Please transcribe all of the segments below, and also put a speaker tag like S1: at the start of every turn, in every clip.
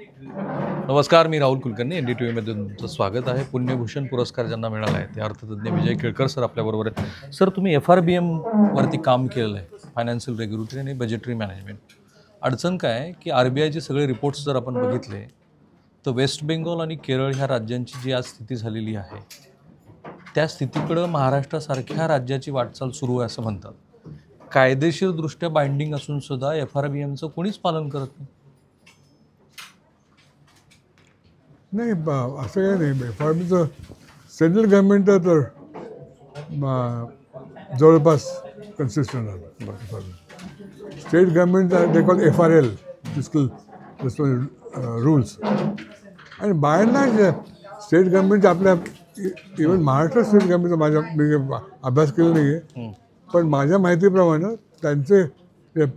S1: नमस्कार, मी राहुल कुलकर्णी. NDTV मध्ये तुमचं स्वागत आहे. पुण्यभूषण पुरस्कार ज्यांना मिळाला आहे ते अर्थतज्ञ विजय केळकर सर आपल्याबरोबर आहेत. सर, तुम्ही FRBM वरती काम केलेलं आहे, फायनान्शियल रेग्युलेटरी आणि बजेटरी मॅनेजमेंट. अडचण काय आहे की RBIचे सगळे रिपोर्ट्स जर आपण बघितले तर वेस्ट बेंगॉल आणि केरळ ह्या राज्यांची जी आज स्थिती झालेली आहे त्या स्थितीकडं महाराष्ट्रासारख्या राज्याची वाटचाल सुरू आहे असं म्हणतात. कायदेशीरदृष्ट्या बाइंडिंग असून सुद्धा FRBMचं कोणीच पालन करत नाही.
S2: नाही असं काही नाही. FRBMचं सेंट्रल गव्हर्नमेंट तर जवळपास कन्सिस्टंट आहे. State government they call FRL fiscal rules. आणि by and large state government आपल्या इव्हन महाराष्ट्र स्टेट गव्हर्नमेंटचा मी अभ्यास केला नाही आहे, पण माझ्या माहितीप्रमाणे त्यांचे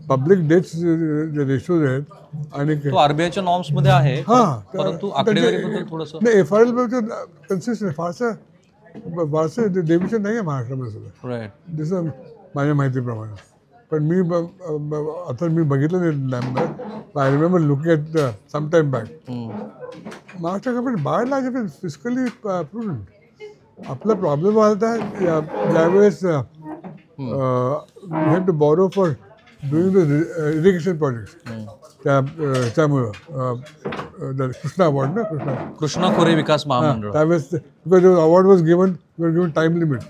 S2: पब्लिक डेट्स जे रेशोज आहेत आणि
S1: RBIच्या नॉर्म्समध्ये आहे, परंतु आकडेवारीबद्दल थोडंसं
S2: नाही. FRL कन्सिस्टंट फारसं डेव्हिएशन नाही आहे महाराष्ट्रामध्ये सुद्धा,
S1: राईट,
S2: जसं माझ्या माहितीप्रमाणे. पण मी आता मी बघितलं नाही number. I remember looking at some time back. Maharashtra government by large fiscally prudent. आपला प्रॉब्लेम आला ज्यावेळेस we had to borrow for doing the irrigation projects. त्यामुळं कृष्णा अवॉर्ड ना
S1: कृष्णा खोरे विकास महामंडळ,
S2: त्यावेळेस because award was given time limit.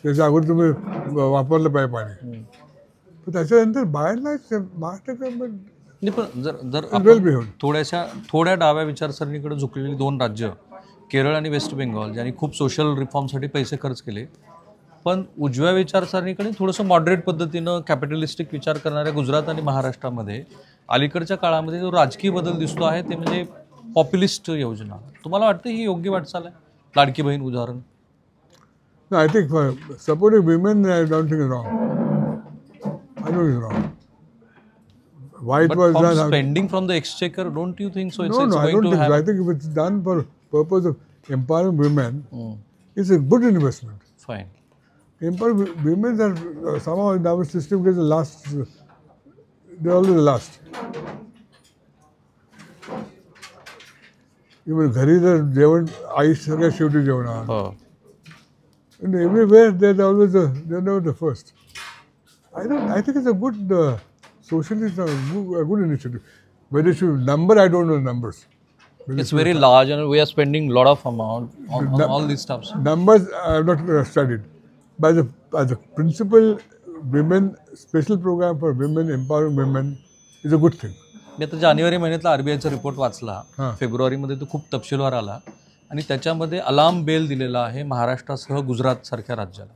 S2: त्याच्या अगोदर तुम्ही वापरलं पाहिजे पाणी. पण त्याच्यानंतर by and large Maharashtra government
S1: पण जर थोड्या डाव्या विचारसरणीकडे झुकलेली दोन राज्य केरळ आणि वेस्ट बेंगॉल ज्यांनी खूप सोशल रिफॉर्मसाठी पैसे खर्च केले, पण उजव्या विचारसरणीकडे थोडंसं मॉडरेट पद्धतीनं कॅपिटलिस्टिक विचार करणाऱ्या गुजरात आणि महाराष्ट्रामध्ये अलीकडच्या काळामध्ये जो राजकीय बदल दिसतो आहे ते म्हणजे पॉप्युलिस्ट योजना. तुम्हाला वाटतं ही योग्य वाटचाल आहे? लाडकी बहीण उदाहरण.
S2: I think supporting women I don't think is wrong. I know it's wrong. Why it was done?
S1: Spending from the exchequer, don't you think so?
S2: No, I don't think so. I think if it's done for purpose of empowering women, it's a good investment.
S1: Fine.
S2: Empowering women are somehow in our system gets the last. They're always the last. Even घरी जर जेवण आई सगळ्यात शेवटी जेवणार. And everywhere they're always they're never the first. I think it's a good socialist, a good initiative. Whether it should number, I don't know the numbers.
S1: It's very large, and we are spending a lot of amount on all these stuffs.
S2: Numbers I have not studied. But as a principle, women special program for women, empowering women is a good thing.
S1: मी आता January महिन्यातला RBIचा report वाचला. फेब्रुवारीमध्ये तो खूप तपशीलवार आला आणि त्याच्यामध्ये alarm bell दिलेला आहे महाराष्ट्रासह गुजरात सारख्या राज्याला.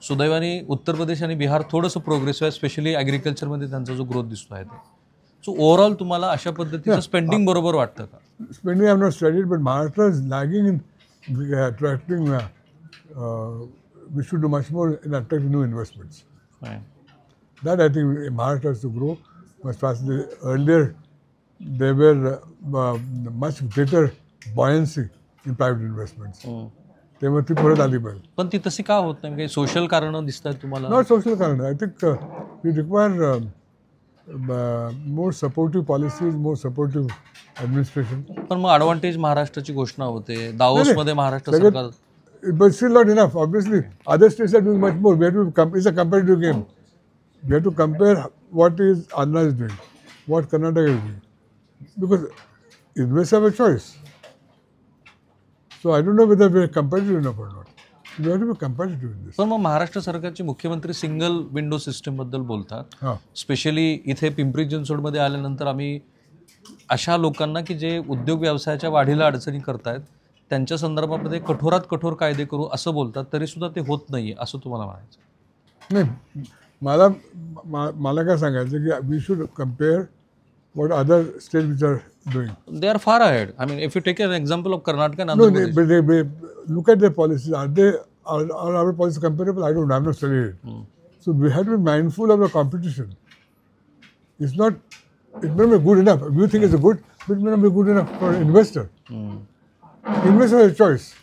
S1: सुदैवाने उत्तर प्रदेश आणि बिहार थोडंसं प्रोग्रेसिव्ह आहे, स्पेशली ॲग्रिकल्चरमध्ये त्यांचा जो ग्रोथ दिसतो आहे ते. सो ओव्हरऑल तुम्हाला अशा पद्धतीचं स्पेंडिंग बरोबर वाटतं का?
S2: Spending I have not studied, but Maharashtra is lagging in attracting. We should do much more in attracting new investments. That I think Maharashtra has to grow much fast. Earlier they were much greater buoyancy in private investments. तेव्हा ती परत आली पाहिजे.
S1: पण ती तशी का होत नाही? काही सोशल कारणं दिसत आहेत तुम्हाला?
S2: नॉट सोशल कारण. I think we require more supportive policies, more supportive administration.
S1: पण मग ॲडव्हान्टेज महाराष्ट्राची घोषणा होते दावोसमध्ये महाराष्ट्र सरकार.
S2: But still not enough. Obviously, other states are doing much more. We have to it's a competitive game. We have to compare what is Andhra is doing, what Karnataka is doing, because investors have a choice. So I don't know whether we are competitive enough or not. We have to be competitive in this.
S1: पण मग महाराष्ट्र सरकारचे मुख्यमंत्री single window system बद्दल बोलतात. Specially इथे पिंपरी चिंचवडमध्ये आल्यानंतर आम्ही अशा लोकांना की जे उद्योग व्यवसायाच्या वाढीला अडचणी करतायत त्यांच्या संदर्भामध्ये कठोरात कठोर कायदे करू असं बोलतात, तरी सुद्धा ते होत नाही असं तुम्हाला म्हणायचं?
S2: नाही, मला काय सांगायचं की we should compare what other states which are doing.
S1: They are far ahead. I mean, if you take an example of Karnataka and Andhra Pradesh.
S2: No, they look at their policies. Are our policies comparable? I don't know. I have not studied it. So we have to be mindful of the competition. It's not. It may not be good enough. You think it's good, but it may not be good enough for an investor. Investor has a choice.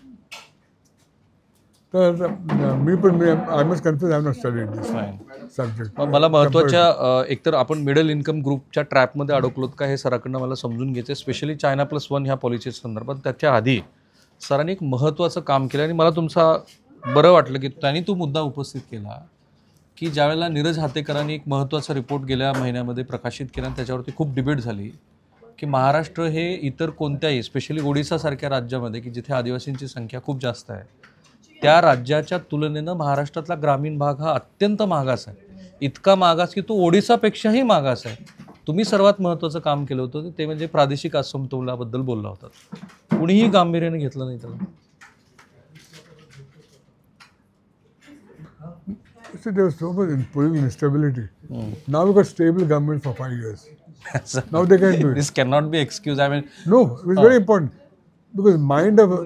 S2: So, I must confess, I have not studied this.
S1: Fine.
S2: subject.
S1: मला महत्त्वाच्या एकतर आपण middle income ग्रुपच्या ट्रॅपमध्ये अडकलोत का हे सराकडनं मला समजून घ्यायचं, specially China+1 ह्या पॉलिसी संदर्भात. त्याच्या आधी सरांनी एक महत्त्वाचं काम केलं आणि मला तुमचा बरं वाटलं की त्यांनी तो मुद्दा उपस्थित केला की ज्यावेळेला नीरज हातेकरांनी एक महत्त्वाचा रिपोर्ट गेल्या महिन्यामध्ये प्रकाशित केला आणि त्याच्यावरती खूप डिबेट झाली की महाराष्ट्र हे इतर कोणत्याही, स्पेशली ओडिसासारख्या राज्यामध्ये की जिथे आदिवासींची संख्या खूप जास्त आहे, त्या राज्याच्या तुलनेनं महाराष्ट्रातला ग्रामीण भाग हा अत्यंत मागास आहे. इतका मागास की तो ओडिसापेक्षाही मागास आहे. तुम्ही सर्वात महत्त्वाचं काम केलं होतं ते म्हणजे प्रादेशिक असमतोलाबद्दल बोलला होता. कुणीही गांभीर्याने घेतलं नाही त्याला.
S2: See, there was so much political instability. Now we got stable government for 5 years. Now they can do it.
S1: This cannot be excused. I mean,
S2: No, it's very important because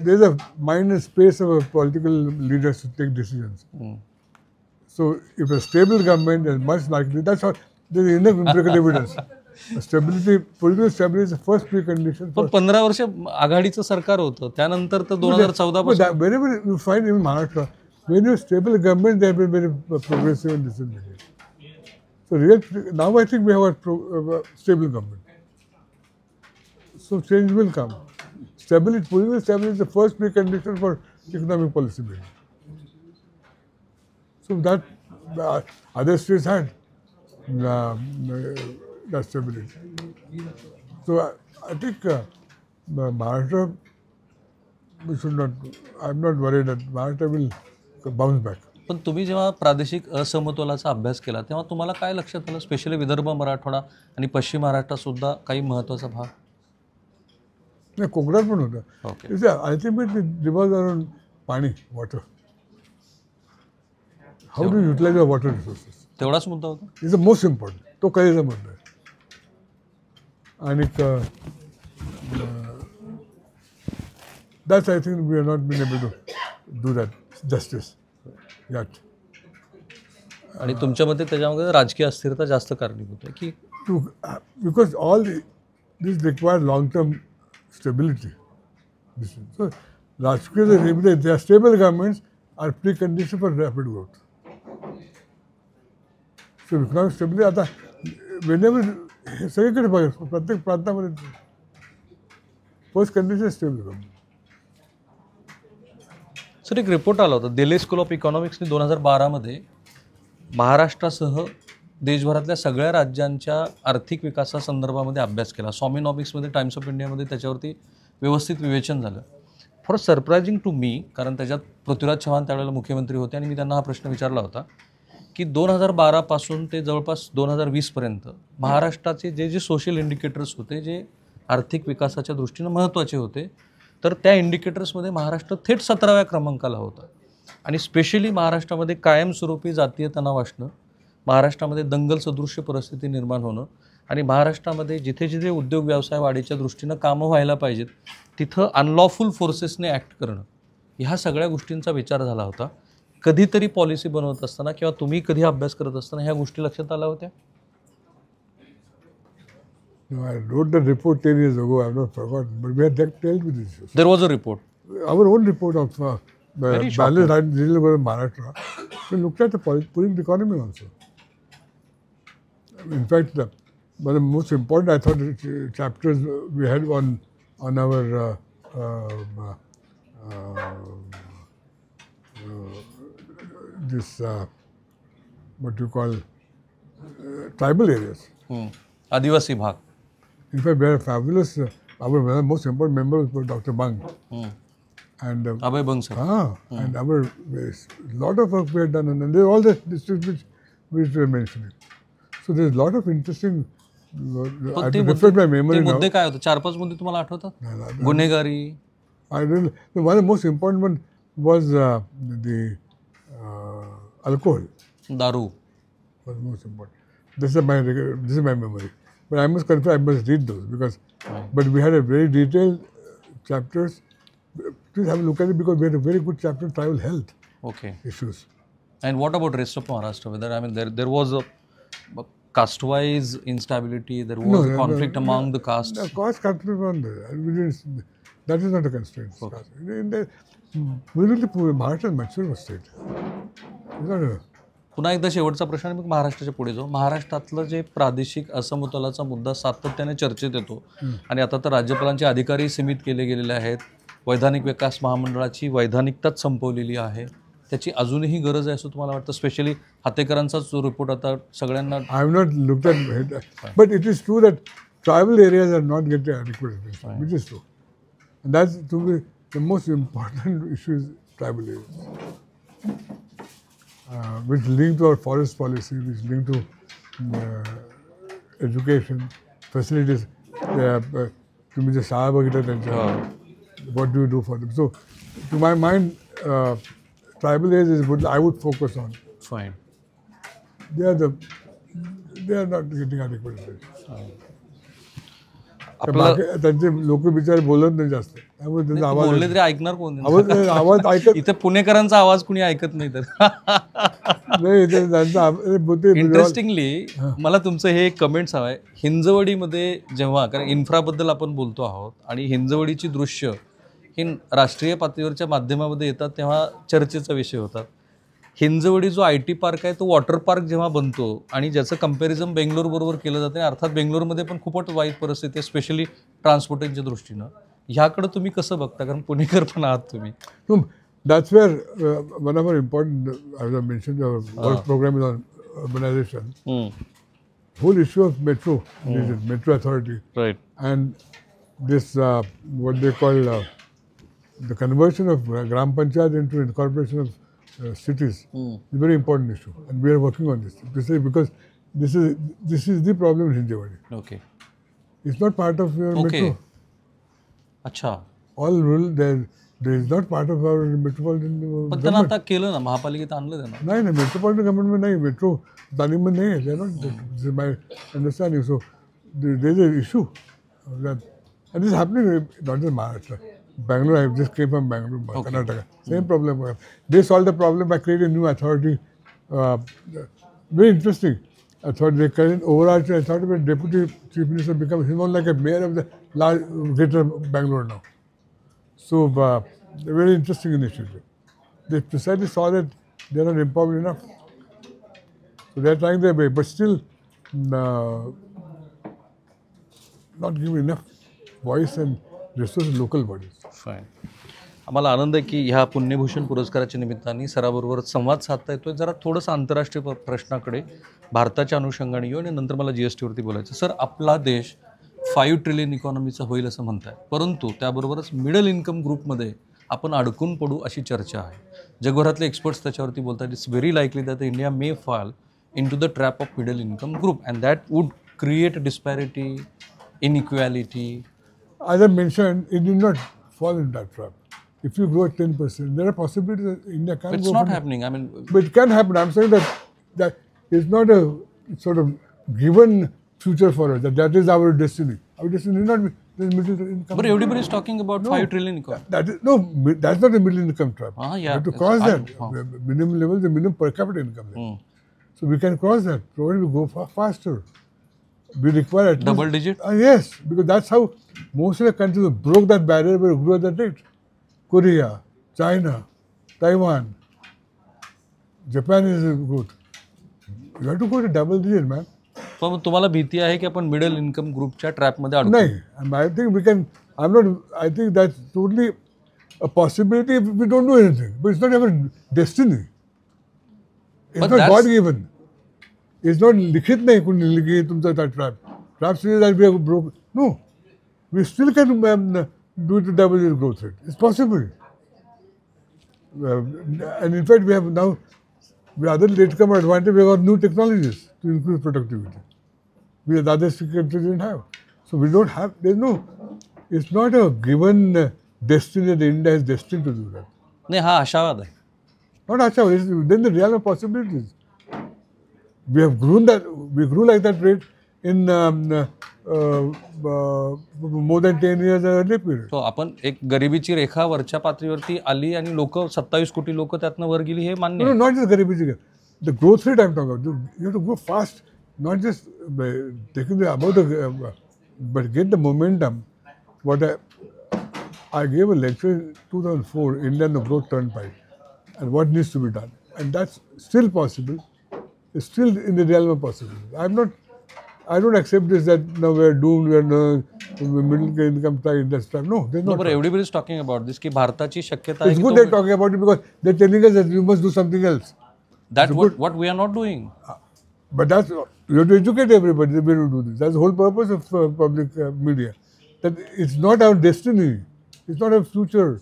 S2: there's a mind and space of a political leaders to take decisions. So if a stable government is much likely, that's how there's enough empirical evidence. Political stability is the first precondition for.
S1: पण 15 वर्ष आघाडीचं सरकार होतं, त्यानंतर तर 2014 पासून
S2: Whenever you find in Maharashtra, when you have stable government, they have been very progressive in decision making. So now I think we have a stable government. So change will come. Political stability is the first precondition for economic policy making. So that other states had that stability. So I think Maharashtra, I'm not worried that Maharashtra will bounce back.
S1: पण तुम्ही जेव्हा प्रादेशिक असमतोलाचा अभ्यास केला तेव्हा तुम्हाला काय लक्षात आलं, स्पेशली विदर्भ, मराठवाडा आणि पश्चिम महाराष्ट्रात सुद्धा काही महत्त्वाचा भाग?
S2: नाही, कोकणात पण होतं.
S1: ओके.
S2: अल्टिमेटली रिव्हॉल्व्ह अराउंड पाणी, water. How to utilize your water resources.
S1: तेवढाच मुद्दा होता.
S2: Is the most important. तो कळीचा मुद्दा आहे. आणि that's I think we are not been able to do that justice yet.
S1: आणि तुमच्या मते त्याच्यामध्ये राजकीय अस्थिरता जास्त कारणीभूत आहे की?
S2: Because all this requires long-term stability. So, they are stable governments are precondition for rapid growth. So, economic stability आता whenever सगळीकडे बघा, प्रत्येक प्रांतामध्ये first condition stable government.
S1: Sir, एक रिपोर्ट आला होता दिल्ली स्कूल ऑफ इकॉनॉमिक्सने 2012मध्ये महाराष्ट्रासह देशभरातल्या सगळ्या राज्यांच्या आर्थिक विकासासंदर्भामध्ये अभ्यास केला. स्वामीनॉमिक्समध्ये, टाइम्स ऑफ इंडियामध्ये त्याच्यावरती व्यवस्थित विवेचन झालं. फॉर सरप्रायझिंग टू मी, कारण त्याच्यात पृथ्वीराज चव्हाण त्यावेळेला मुख्यमंत्री होते आणि मी त्यांना हा प्रश्न विचारला होता की 2012 पासून ते जवळपास 2020पर्यंत महाराष्ट्राचे जे सोशल इंडिकेटर्स होते, जे आर्थिक विकासाच्या दृष्टीनं महत्त्वाचे होते, तर त्या इंडिकेटर्समध्ये महाराष्ट्र थेट 17व्या क्रमांकाला होता. आणि स्पेशली महाराष्ट्रामध्ये कायमस्वरूपी जातीय तणाव असणं, महाराष्ट्रामध्ये दंगल सदृश्य परिस्थिती निर्माण होणं आणि महाराष्ट्रामध्ये जिथे जिथे उद्योग व्यवसाय वाढीच्या दृष्टीनं कामं व्हायला पाहिजेत तिथं अनलॉफुल फोर्सेसने ॲक्ट करणं, ह्या सगळ्या गोष्टींचा विचार झाला होता. कधीतरी पॉलिसी बनवत असताना किंवा तुम्ही कधी अभ्यास करत असताना ह्या गोष्टी लक्षात आल्या होत्या?
S2: No, I wrote the report 10 years ago. I have not forgotten. But we had dealt with this issue.
S1: There was a report.
S2: Our own report of balanced regional of Maharashtra. We looked at the political economy also. In fact, one of the most important, I thought, chapters we had on our this what you call tribal areas.
S1: आदिवासी भाग.
S2: In fact, we had a fabulous, our most important member was Dr. Bang. And
S1: Abhay Bang sir.
S2: And our lot of work we had done, and there all the districts which we were mentioning. So there's a lot of interesting. I have to reflect my memory now.
S1: मुद्दे काय होते? 4-5 मुद्दे तुम्हाला आठवतात? गुन्हेगारी.
S2: I really, one of the most important one was the alcohol.
S1: दारू.
S2: Was most important. This is my memory. But I must confess, I must read those because. But we had a very detailed chapters. Please have a look at it because we had a very good chapter on tribal health issues.
S1: And what about rest of Maharashtra? Whether there was a caste-wise instability, there was a conflict among the castes.
S2: No, caste conflict on there. That is not a constraint. Okay. Maharashtra is a mature state. It's not a
S1: पुन्हा एकदा शेवटचा प्रश्न आणि मग महाराष्ट्राच्या पुढे जाऊ. महाराष्ट्रातलं जे प्रादेशिक असमतोलाचा मुद्दा सातत्याने चर्चेत येतो आणि आता तर राज्यपालांचे अधिकारही सीमित केले गेलेले आहेत. वैधानिक विकास महामंडळाची वैधानिकताच संपवलेली आहे. त्याची अजूनही गरज आहे असं तुम्हाला वाटतं? स्पेशली हातेकरांचाच जो रिपोर्ट आता सगळ्यांना
S2: I have not looked at it, but it is true that tribal areas are not getting adequate attention, which is true. And that's, to me, the most important issue is tribal areas, which link to our forest policy, which link to education, facilities. तुम्ही जे शाळा बघितल्या त्यांच्या, what do you do for them? So, to my mind, tribal areas is what I would focus on.
S1: Fine.
S2: They are not getting adequate attention. त्यांचे लोक बिचारे बोलत नाही जास्त, त्यामुळे त्यांचा आवाज
S1: बोलले तरी ऐकणार कोण?
S2: आवाज ऐकत
S1: इथे पुणेकरांचा आवाज कुणी ऐकत नाही तर.
S2: नाही. त्यांचा
S1: इंटरेस्टिंगली मला तुमचं हे कमेंट्स हवं आहे. हिंजवडीमध्ये जेव्हा, कारण इन्फ्राबद्दल आपण बोलतो आहोत आणि हिंजवडीची दृश्य ही राष्ट्रीय पातळीवरच्या माध्यमामध्ये येतात तेव्हा चर्चेचा विषय होतात. हिंजवडी जो IT पार्क आहे तो वॉटर पार्क जेव्हा बनतो आणि ज्याचं कंपॅरिझन बेंगलोरबरोबर केलं जातं, अर्थात बेंगलोरमध्ये पण खूपच वाईट परिस्थिती आहे, स्पेशली ट्रान्सपोर्टेशनच्या दृष्टीनं. ह्याकडं तुम्ही कसं बघता? कारण पुणेकर पण आहात तुम्ही.
S2: That's where one of our important, as I mentioned, our work program is on urbanization. Whole issue of metro, metro authority,
S1: right.
S2: and this what they call the conversion of Gram Panchayat into incorporation of cities is a very important issue, and we are working on this. Because this is the problem in Hinjewadi.
S1: Okay.
S2: It's not part of your
S1: Okay.
S2: metro.
S1: अच्छा.
S2: All rural there is not part of our metropolitan
S1: पण त्यांना आता केलं ना, महापालिकेत आणलं त्यांना.
S2: नाही नाही, metropolitan government में नाही, मेट्रो तालीममध्ये नाही आहे. They are not. This is my understanding. So there is an issue that, and this is happening not just Maharashtra. Bangalore, I just came from Bangalore, Karnataka. Same problem. They solved the problem by creating a new authority. Very interesting authority. They created an overarching authority where Deputy Chief Minister becomes, he's more like a mayor of the large greater Bangalore now. So, very interesting initiative. They precisely saw that they are not empowered enough. So they are trying their way, but still not giving enough voice and resources to local bodies.
S1: Fine. आम्हाला आनंद आहे की ह्या पुण्यभूषण पुरस्काराच्या निमित्ताने सराबरोबर संवाद साधता येतोय. जरा थोडंसं आंतरराष्ट्रीय प्रश्नाकडे भारताच्या अनुषंगाने येऊ आणि नंतर मला GST वरती बोलायचं. सर, आपला देश 5 ट्रिलियन इकॉनॉमीचा होईल असं म्हणताय, परंतु त्याबरोबरच मिडल इन्कम ग्रुपमध्ये आपण अडकून पडू अशी चर्चा आहे. जगभरातले एक्सपर्ट्स त्याच्यावरती बोलतात. It's very likely that India may fall into the trap of middle income group and that would create disparity, inequality.
S2: As I mentioned, it did not fall in that trap. If you grow at 10%, there are possibilities that India can
S1: It's
S2: go.
S1: not happening. I mean,
S2: but it can happen. I'm saying that is not a sort of given future for us. That is our destiny. Our destiny is not middle income.
S1: but everybody is talking about 5 trillion economy.
S2: That is that's not a middle income trap.
S1: Yeah.
S2: We have to cross that. Minimum level, the minimum per capita income. So we can cross that, provided we go faster. We require at
S1: Double
S2: least,
S1: digit?
S2: Yes, because that's how most of the countries broke that barrier, but grew at that rate. Korea, China, Taiwan, Japan is good. You have to go to double digit, man.
S1: पण तुम्हाला भीती आहे की आपण middle income ग्रुपच्या ट्रॅपमध्ये अडकू?
S2: No, I think we can. I think that's totally a possibility if we don't do anything. But it's not our destiny. It's
S1: But
S2: not
S1: that's-
S2: God given. It's not लिखित नहीं कुछ लिखी तुमचा that trap. Trap says that we have broke. No, we still can do it to double digit growth rate. It's possible. And in fact, we have now, with other latecomer advantage, we have got new technologies to increase productivity. The other countries didn't have. So we don't have, it's not a given destiny that India is destined to do that.
S1: नाही, हा आशावाद आहे.
S2: Not Acha, then the realm of possibilities. We have grown we grew like that rate in more than 10 years early period.
S1: तो आपण एक गरिबीची रेखा वरच्या पातळीवरती आली आणि लोक 27 कोटी लोक त्यातनं वर गेली, हे मान्य
S2: No,
S1: आहे.
S2: not just Garibi's. The growth rate I'm talking about. You have to go fast, not just taking but get the momentum. I gave a lecture in 2004, India and the Growth Turnpike, and what needs to be done. And that's still possible is still in the realm of possibility. I don't accept this that now we are doomed, we are middle income type, that's type. No, there's
S1: No,
S2: no.
S1: but everybody is talking about this. की भारताची शक्यता आहे
S2: It's
S1: की
S2: good
S1: तो-
S2: they're talking about it because they're telling us that we must do something else.
S1: that what we are not doing.
S2: But that's you have to educate everybody the way to do this. That's the whole purpose of public media. That it's not our destiny. It's not our future.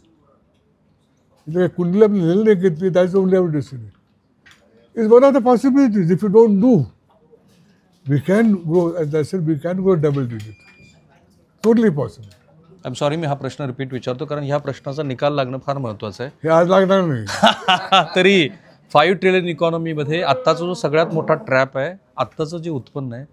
S2: Kundla that's only our destiny. It's one of the possibilities. If you don't do, we can go, as I said, we can go double digit. Totally possible.
S1: I am sorry मी हा प्रश्न repeat विचारतो कारण ह्या प्रश्नाचा निकाल लागणं फार महत्त्वाचं आहे.
S2: हे आज लागणार नाही.
S1: तरी 5 ट्रिलियन इकॉनॉमीमध्ये आत्ताचा जो सगळ्यात मोठा ट्रॅप आहे, आत्ताचं जे उत्पन्न आहे,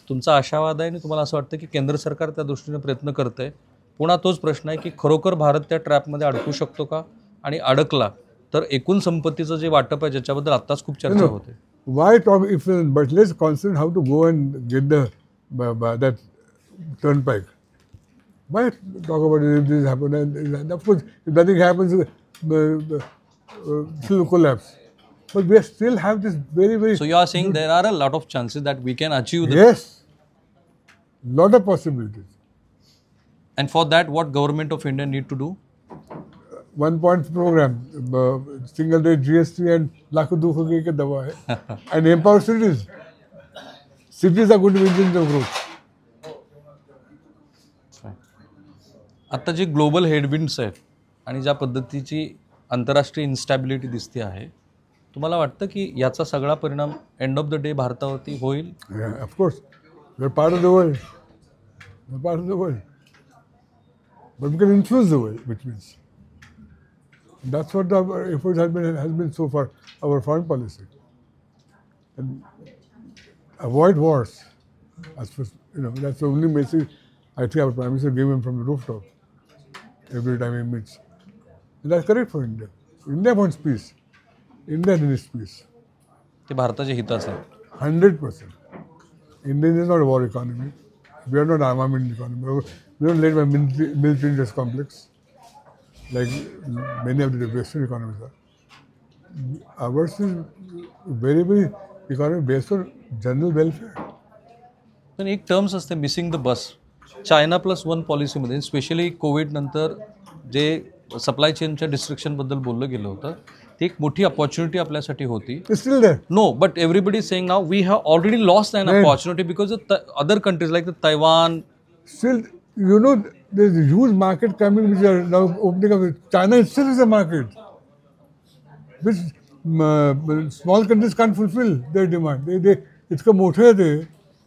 S1: तुमचा आशावाद आहे आणि तुम्हाला असं वाटतं की केंद्र सरकार त्या दृष्टीने प्रयत्न करतंय. पुन्हा तोच प्रश्न आहे की खरोखर भारत त्या ट्रॅपमध्ये अडकू शकतो का, आणि अडकला तर एकूण संपत्तीचं जे वाटप आहे ज्याच्याबद्दल आत्ताच खूप चर्चा होते.
S2: Why talk if but let's consider how to go and get the that turnpike. Why talk about it if this happen? And of course, if nothing happens, it will collapse. But we still have this very
S1: So you are saying there are a lot of chances that we can achieve this.
S2: yes, lot of possibilities.
S1: And for that, what government of India need to do?
S2: 1 point program, single rate GST and लाखों दुखों की एक दवा है. And empower cities. Cities are going to be engines of growth.
S1: आता जे global headwinds आहेत आणि ज्या पद्धतीची आंतरराष्ट्रीय इन्स्टॅबिलिटी दिसते आहे, तुम्हाला वाटतं की याचा सगळा परिणाम एंड ऑफ द डे भारतावरती होईल?
S2: Yeah, of course. We're part of the world. We're part of the world. But we can influence the world, which means. That's what our effort has been so far, our foreign policy. And avoid wars. As for, that's the only message I think our Prime Minister gave him from the rooftop every time he meets. And that's correct for India. India wants peace. India needs peace.
S1: ते भारताच्या हिताचं आहे.
S2: 100%. India is not a war economy. We are not armament economy. We don't led by military interest complex like many of the Western economies are. Ours is very economy based on general welfare.
S1: पण एक terms असते missing the bus. China +1 पॉलिसीमध्ये specially Covid नंतर जे supply चेनच्या डिस्ट्रिक्शनबद्दल बोललं गेलं होतं, ती एक मोठी अपॉर्च्युनिटी आपल्यासाठी होती.
S2: It's still there.
S1: No, but everybody is saying now we have already lost an opportunity because of other countries like the Taiwan.
S2: Still, there's a huge market coming which are now opening up. China itself is a market which small countries can't fulfill their demand. It's मोठे आहे ते.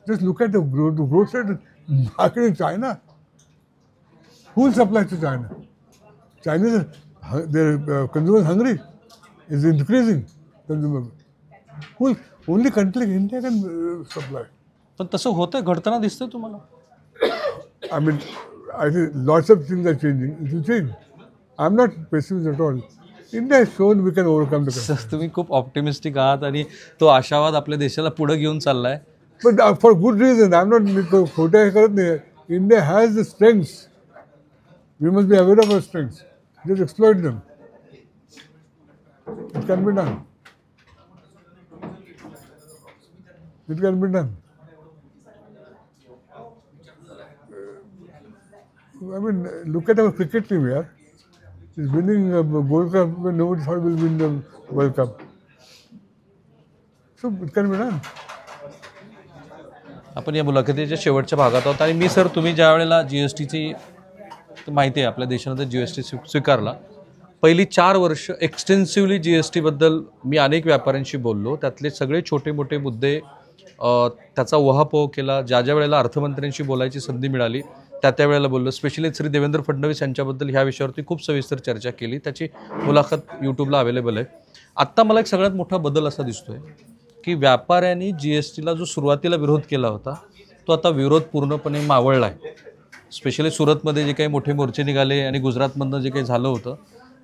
S2: Just look at the growth rate market in China. Who will supply to China? Chinese, their consumers hungry. It's increasing consumer. Only country like India can supply.
S1: पण तसं होतंय, घडताना दिसतंय तुम्हाला?
S2: I mean, I think lots of things are changing. It will change. I'm not pessimist at all. India has shown we can overcome the crisis.
S1: तुम्ही खूप optimistic आहात आणि तो आशावाद आपल्या देशाला पुढे घेऊन चाललाय.
S2: But for good reason. I'm not खोटे करत नाही. India has the strengths. We must be aware of our strengths. Just exploit them. It can be done. It can be done. I mean, look at our cricket team here. It's winning Gold Cup when nobody thought we'll win the World Cup. So it can be done.
S1: आपण या मुलाखतीच्या शेवटच्या भागात आहोत आणि मी sir, तुम्ही ज्या वेळेला GSTची माहिती आहे आपल्या देशाने GST स्वीकारला, पहिली 4 वर्ष एक्सटेन्सिव्हली GSTबद्दल मी अनेक व्यापाऱ्यांशी बोललो. त्यातले सगळे छोटे मोठे मुद्दे त्याचा उहापोह केला. ज्या वेळेला अर्थमंत्र्यांशी बोलायची संधी मिळाली त्या वेळेला बोललो. स्पेशली श्री देवेंद्र फडणवीस यांच्याबद्दल ह्या विषयावरती खूप सविस्तर चर्चा केली. त्याची मुलाखत यूट्यूबला अवेलेबल आहे. आत्ता मला एक सगळ्यात मोठा बदल असा दिसतोय की व्यापाऱ्यांनी GSTला जो सुरुवातीला विरोध केला होता तो आता विरोध पूर्णपणे मावळला आहे. स्पेशली सुरतमध्ये जे काही मोठे मोर्चे निघाले आणि गुजरातमधनं जे काही झालं होतं,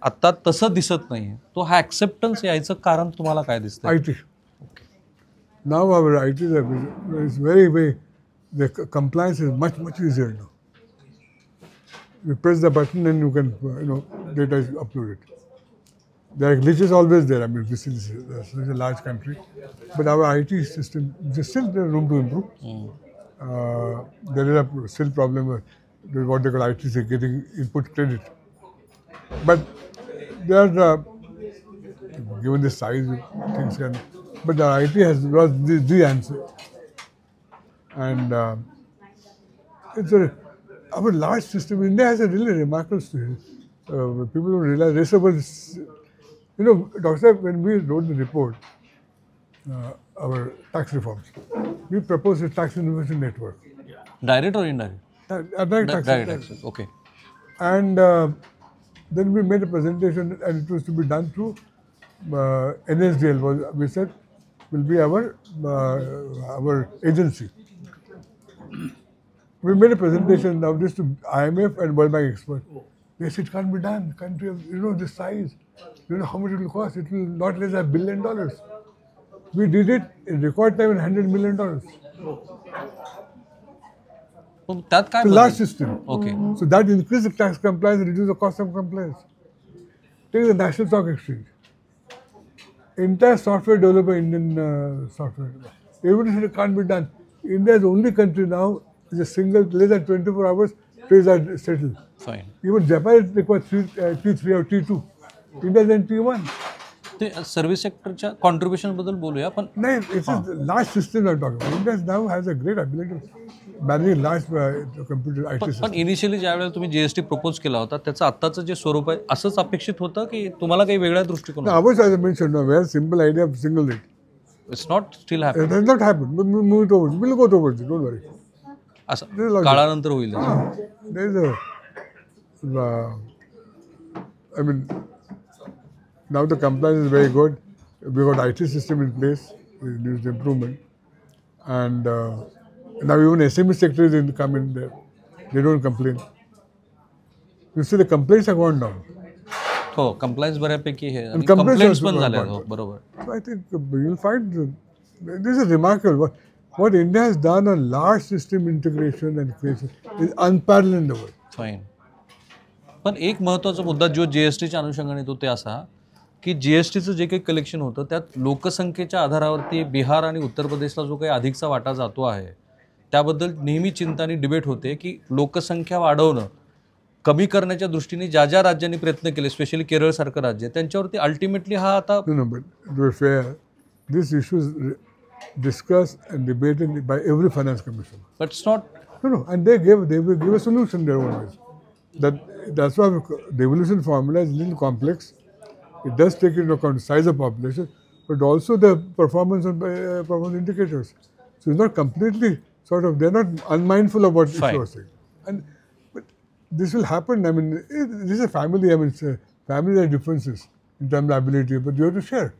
S1: आत्ता तसं दिसत नाही आहे. तो हा ॲक्सेप्टन्स यायचं कारण तुम्हाला काय दिसतं?
S2: IT. Now our IT is very, the compliance is much easier now. You press the button and you can, data is uploaded. There are glitches always there. I mean, this is such a large country, but our IT system, there's still room to improve. There is a still problem with what they call IT is getting input credit, but they are given the size, things can. But the IT has lost the answer, and it's our large system. India has a really remarkable story. People don't realize reservoir. You know, Dr. Saab, when we wrote the report, our tax reforms, we proposed a tax innovation network.
S1: Direct or indirect?
S2: Direct tax.
S1: Direct access. Okay.
S2: And then we made a presentation, and it was to be done through NSDL. We said will be our agency. We made a presentation of this to IMF and World Bank experts. They said it can't be done. Country of this size, you know how much it will cost. It will not less than $1 billion. We did it in record time in $100 million.
S1: पण त्यात काय
S2: It's a large system.
S1: Okay.
S2: So that increases the tax compliance, reduces the cost of compliance. Take the National Stock Exchange. Entire software developer, Indian software. Everybody said it can't be done. India is the only country now, is a single, less than 24 hours, trades are settled.
S1: Fine.
S2: Even Japan requires T3 or T2. India is in T1.
S1: ते service सेक्टरच्या contribution बद्दल बोलूया पण
S2: No, it's a large system I'm talking about. India now has a great ability of managing large computer IT systems.
S1: पण initially ज्या वेळेला तुम्ही GST propose केला होता त्याचं आत्ताचं जे स्वरूप आहे असंच अपेक्षित होतं की तुम्हाला काही वेगळ्या दृष्टिकोन
S2: Now, ours, as I mentioned, we have a simple idea of single rate.
S1: It's not steel happen
S2: It has not happened. We'll move it over. We'll go towards it. Don't worry.
S1: असं काळानंतर होईल
S2: There is a, I mean, now the compliance is very good. We got IT system in place. It needs improvement. And now even SME sector is come in there. They don't complain. You see the complaints have gone down.
S1: हो compliance बऱ्यापैकी हे आणि
S2: complaints
S1: complaints
S2: also
S1: पण
S2: gone
S1: झाल्या
S2: down.
S1: हो बरोबर
S2: So I think you'll find this is remarkable. What India has done on large system integration and creation is unparalleled in the world.
S1: Fine पण एक महत्त्वाचा मुद्दा जो जीएसटीच्या अनुषंगाने येतो ते असा की जीएसटीचं जे काही कलेक्शन होतं त्यात लोकसंख्येच्या आधारावरती बिहार आणि उत्तर प्रदेशला जो काही अधिकचा वाटा जातो आहे त्याबद्दल नेहमी चिंता आणि डिबेट होते की लोकसंख्या वाढवणं कमी करण्याच्या दृष्टीने ज्या ज्या राज्यांनी प्रयत्न केले स्पेशली केरळसारखं राज्य त्यांच्यावरती अल्टिमेटली हा आता
S2: No, but to be fair, this issue is discussed and debated by every finance commission.
S1: But it's not
S2: No, and they will give a solution their own ways. That's why the evolution formula is a little complex. It does take into account the size of population, but also the performance indicators. So it's not completely they're not unmindful of what
S1: Fine.
S2: you are saying. But this will happen. I mean, this is a family. I mean, families have differences in terms of ability, but you have to share.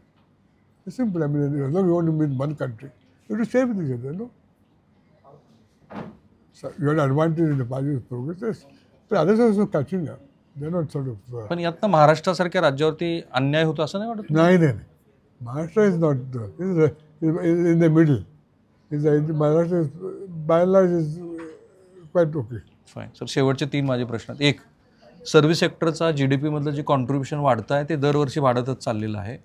S2: It's simple. I mean, as long as you want to be in one country, you have to share with each other, no? So you have an advantage in the positive progress. But others are also catching up. They're not
S1: पण यातनं महाराष्ट्रासारख्या राज्यावरती अन्याय होतो असं नाही वाटत
S2: No. Maharashtra is not is in the middle. Maharashtra is, by and large, is quite okay.
S1: Fine sir शेवटचे 3 माझे प्रश्न आहेत. एक सर्व्हिस सेक्टरचा GDP मधलं जे कॉन्ट्रीब्युशन वाढतं आहे ते दरवर्षी वाढतच चाललेलं आहे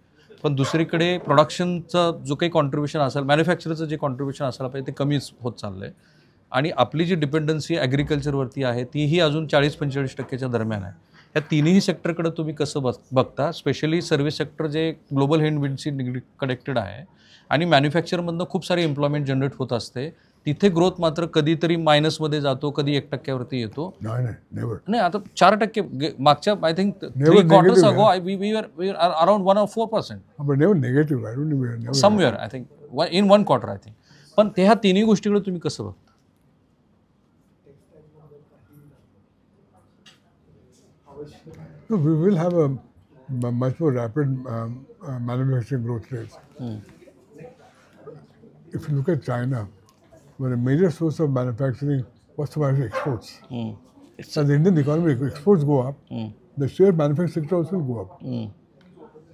S1: पण दुसरीकडे प्रोडक्शनचा जो काही कॉन्ट्रीब्युशन असेल मॅन्युफॅक्चरचं जे कॉन्ट्रीब्युशन असायला पाहिजे ते कमीच होत चाललं आहे आणि आपली जी डिपेंडन्सी ॲग्रिकल्चरवरती आहे तीही अजून 40-45% दरम्यान आहे या तिन्ही सेक्टरकडे तुम्ही कसं बघता स्पेशली सर्व्हिस सेक्टर जे ग्लोबल हेडविंडशी कनेक्टेड आहे आणि मॅन्युफॅक्चरमधनं खूप सारी एम्प्लॉयमेंट जनरेट होत असते तिथे ग्रोथ मात्र कधीतरी मायनसमध्ये जातो कधी 1% येतो
S2: Never.
S1: नाही आता 4% मागच्या I think
S2: Never
S1: 3 quarters
S2: negative,
S1: ago we were around 1 or 4%.
S2: But never negative. I don't know. Never.
S1: Somewhere I think in 1 quarter I think. पण ते ह्या तिन्ही गोष्टीकडे तुम्ही कसं बघता?
S2: No, we will have a much more rapid manufacturing growth rates. If you look at China, where a major source of manufacturing was to exports. As the Indian economy exports go up, the sheer manufacturing sector also will go up.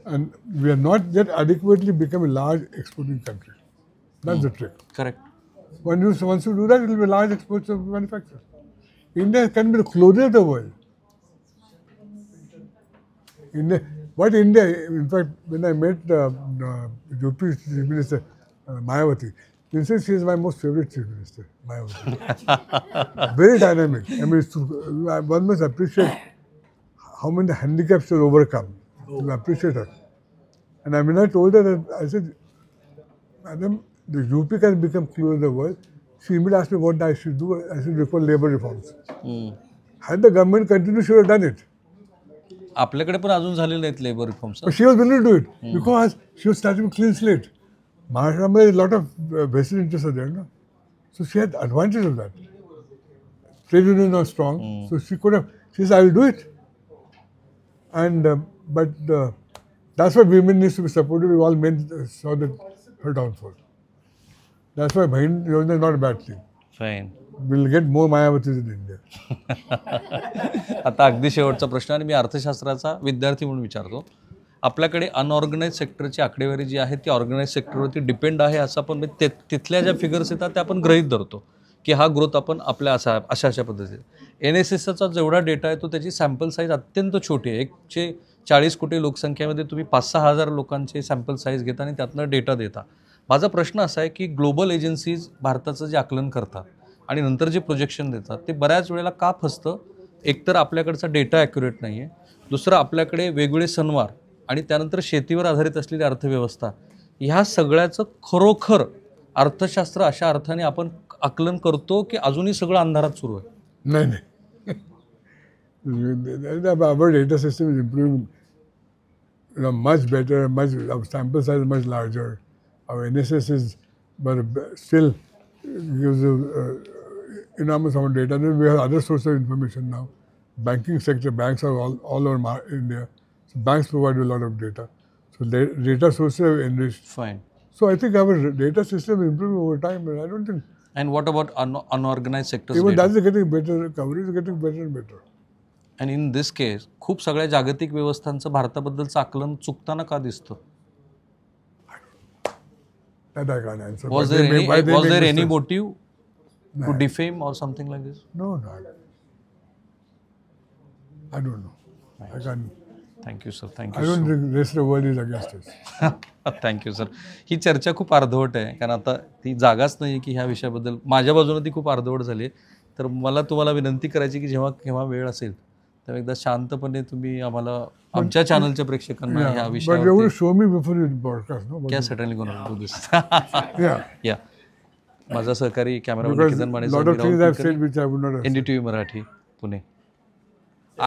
S2: And we are not yet adequately become a large exporting country. That's the trick.
S1: Correct.
S2: Once you do that, it will be large exports of manufacturers. India can be the clothier of the world. What India, in fact, when I met UP Chief Minister Mayawati, she said she is my most favorite Chief Minister, Mayawati. Very dynamic. I mean, one must appreciate how many handicaps she has overcome. You appreciate her. And when I told her that, I said, Madam, the UP can become close to the world. She immediately asked me what I should do. I should reform labor reforms. Had the government continued, she would have done it.
S1: आपल्याकडे पण अजून झालेले नाहीत labour reforms.
S2: But she was willing to do it because she was starting with clean slate. Maharashtra, a lot of vested interests are there, no? So she had advantage of that. Trade unions are strong, so she could have. She said, "I will do it." And that's why women needs to be supported. We all men saw that her downfall. That's why Bhain Yojana is not a bad thing.
S1: Fine.
S2: We'll get more Mayavatis in India.
S1: आता अगदी शेवटचा प्रश्न आणि मी अर्थशास्त्राचा विद्यार्थी म्हणून विचारतो. आपल्याकडे अनऑर्गनाइज सेक्टरची आकडेवारी जी आहे ती ऑर्गनाइज सेक्टरवरती डिपेंड आहे असं आपण तिथल्या ज्या फिगर्स येतात त्या आपण गृहीत धरतो की हा ग्रोथ आपण आपल्या अशा पद्धतीने. NSSचा जेवढा डेटा आहे तो त्याची सॅम्पल साईज अत्यंत छोटी आहे. 140 कोटी लोकसंख्येमध्ये तुम्ही 5-6 हजार लोकांचे सॅम्पल साईज घेता आणि त्यातनं डेटा देता. माझा प्रश्न असा आहे की ग्लोबल एजन्सीज भारताचं जे आकलन करतात आणि नंतर जे प्रोजेक्शन देतात ते बऱ्याच वेळेला का फसतं? एकतर आपल्याकडचा डेटा ॲक्युरेट नाही आहे, दुसरं आपल्याकडे वेगवेगळे सणवार आणि त्यानंतर शेतीवर आधारित असलेली अर्थव्यवस्था, ह्या सगळ्याचं खरोखर अर्थशास्त्र अशा अर्थाने आपण आकलन करतो की अजूनही सगळं अंधारात सुरू आहे?
S2: No. Our data system is improving, much better, our sample size is much larger. Our NSS is, but still gives enormous amount of data. Then we have other sources of information now. Banking sector, banks are all over India. So banks provide a lot of data. So data sources have enriched.
S1: Fine.
S2: So I think our data system is improving over time, and I don't think.
S1: And what about unorganized sectors?
S2: Even that is getting better. Coverage is getting better and better.
S1: And in this case, खूप सगळ्या जागतिक व्यवस्थांचं भारताबद्दलचं आकलन चुकताना का दिसतं?
S2: That I can't answer.
S1: Was there any motive to defame or something like this?
S2: No. I don't know. I can't.
S1: Thank you, sir. Thank
S2: I
S1: you.
S2: don't think the rest of the world is against us.
S1: Thank you sir. ही चर्चा खूप अर्धवट आहे कारण आता ती जागाच नाही की ह्या विषयाबद्दल माझ्या बाजूने ती खूप अर्धवट झाली आहे. तर मला तुम्हाला विनंती करायची की जेव्हा वेळ असेल तेव्हा एकदा शांतपणे तुम्ही आम्हाला आमच्या चॅनलच्या प्रेक्षकांना ह्या
S2: But you will
S1: विषयावर
S2: show me before you broadcast, no?
S1: क्या certainly going to do this.
S2: Yeah.
S1: या माझा सहकारी कॅमेरा
S2: Because
S1: निकेतन माने
S2: a lot of things I've said which I would not have said.
S1: NDTV Marathi Pune.